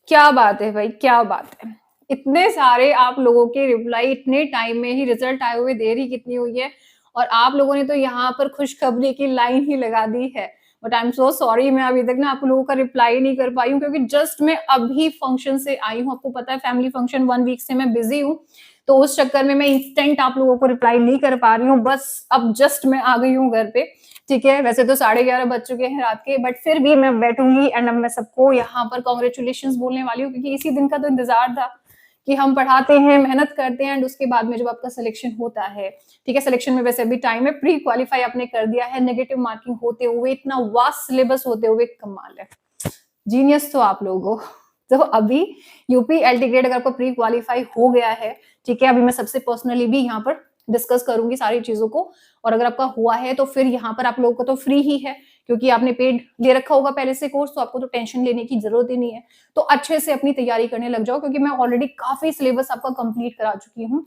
क्या बात है भाई, क्या बात है। इतने सारे आप लोगों के रिप्लाई इतने टाइम में ही, रिजल्ट आए हुए देरी कितनी हुई है और आप लोगों ने तो यहाँ पर खुशखबरी की लाइन ही लगा दी है। But I am so sorry, मैं अभी तक ना आप लोगों का रिप्लाई नहीं कर पाई हूँ क्योंकि जस्ट मैं अभी फंक्शन से आई हूँ। आपको पता है फैमिली फंक्शन 1 वीक से मैं बिज़ी हूँ, तो उस चक्कर में मैं इंस्टेंट आप लोगों को रिप्लाई नहीं कर पा रही हूँ। बस अब जस्ट मैं आ गई हूँ घर पे, ठीक है। वैसे तो 11:30 बज चुके हैं रात के, बट फिर भी मैं बैठूंगी एंड अब मैं सबको यहाँ पर कॉन्ग्रेचुलेशंस बोलने वाली हूँ क्योंकि इसी दिन का तो इंतजार था कि हम पढ़ाते हैं, मेहनत करते हैं एंड उसके बाद में जब आपका सिलेक्शन होता है, ठीक है। सिलेक्शन में वैसे अभी टाइम है, प्री क्वालिफाई आपने कर दिया है, नेगेटिव मार्किंग होते हुए, इतना वास्ट सिलेबस होते हुए, कमाल है, जीनियस तो आप लोगों। तो अभी यूपी एलटी ग्रेड अगर आपको प्री क्वालिफाई हो गया है, ठीक है, अभी मैं सबसे पर्सनली भी यहाँ पर डिस्कस करूंगी सारी चीजों को। और अगर आपका हुआ है तो फिर यहाँ पर आप लोगों को तो फ्री ही है क्योंकि आपने पेड ले रखा होगा पहले से कोर्स, तो आपको तो टेंशन लेने की जरूरत ही नहीं है। तो अच्छे से अपनी तैयारी करने लग जाओ क्योंकि मैं ऑलरेडी काफी सिलेबस आपका कंप्लीट करा चुकी हूँ।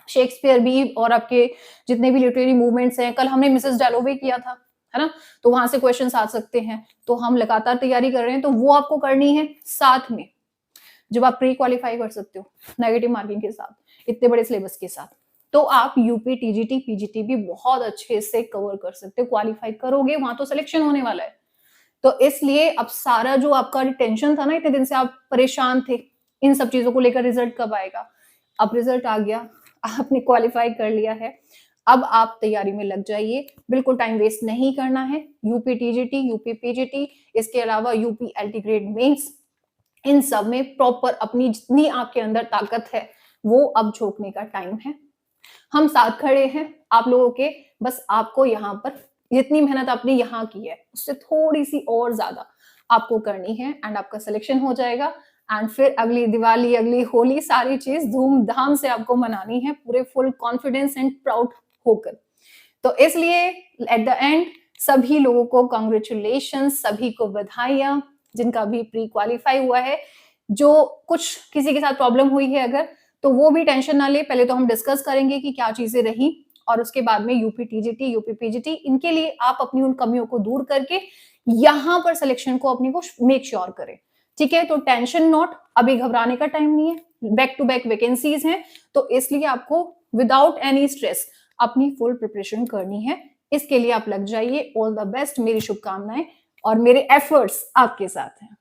शेक्सपियर भी और आपके जितने भी लिटरेरी मूवमेंट्स हैं, कल हमने मिसेस डैलोवे किया था, है ना, तो वहां से क्वेश्चंस आ सकते हैं। तो हम लगातार तैयारी कर रहे हैं, तो वो आपको करनी है साथ में जब आप प्री क्वालिफाई कर सकते हो नेगेटिव मार्किंग के साथ, इतने बड़े सिलेबस के साथ। तो आप यूपी टीजीटी पीजीटी भी बहुत अच्छे से कवर कर सकते हो, क्वालिफाई करोगे, वहां तो सिलेक्शन होने वाला है। तो इसलिए अब सारा जो आपका टेंशन था ना, इतने दिन से आप परेशान थे इन सब चीजों को लेकर, रिजल्ट कब आएगा, अब रिजल्ट आ गया, आपने क्वालिफाई कर लिया है। अब आप तैयारी में लग जाइए, बिल्कुल टाइम वेस्ट नहीं करना है। यूपी टीजीटी, यूपी पीजीटी, इसके अलावा यूपी एलटी ग्रेड मेंस, इन सब में प्रॉपर अपनी जितनी आपके अंदर ताकत है वो अब झोंकने का टाइम है। हम साथ खड़े हैं आप लोगों के, बस आपको यहाँ पर जितनी मेहनत आपने यहाँ की है उससे थोड़ी सी और ज्यादा आपको करनी है एंड आपका सिलेक्शन हो जाएगा। एंड फिर अगली दिवाली, अगली होली, सारी चीज धूमधाम से आपको मनानी है पूरे फुल कॉन्फिडेंस एंड प्राउड होकर। तो इसलिए एट द एंड सभी लोगों को कॉन्ग्रेचुलेशन, सभी को बधाइयां जिनका भी प्री क्वालिफाई हुआ है। जो कुछ किसी के साथ प्रॉब्लम हुई है अगर, तो वो भी टेंशन ना ले, पहले तो हम डिस्कस करेंगे कि क्या चीजें रही और उसके बाद में यूपी टीजीटी, यूपी पीजीटी, इनके लिए आप अपनी उन कमियों को दूर करके यहां पर सिलेक्शन को अपनी को मेक श्योर करें, ठीक है। तो टेंशन नॉट, अभी घबराने का टाइम नहीं है, बैक टू बैक वैकेंसीज हैं, तो इसलिए आपको विदाउट एनी स्ट्रेस अपनी फुल प्रिपरेशन करनी है। इसके लिए आप लग जाइए। ऑल द बेस्ट, मेरी शुभकामनाएं और मेरे एफर्ट्स आपके साथ हैं।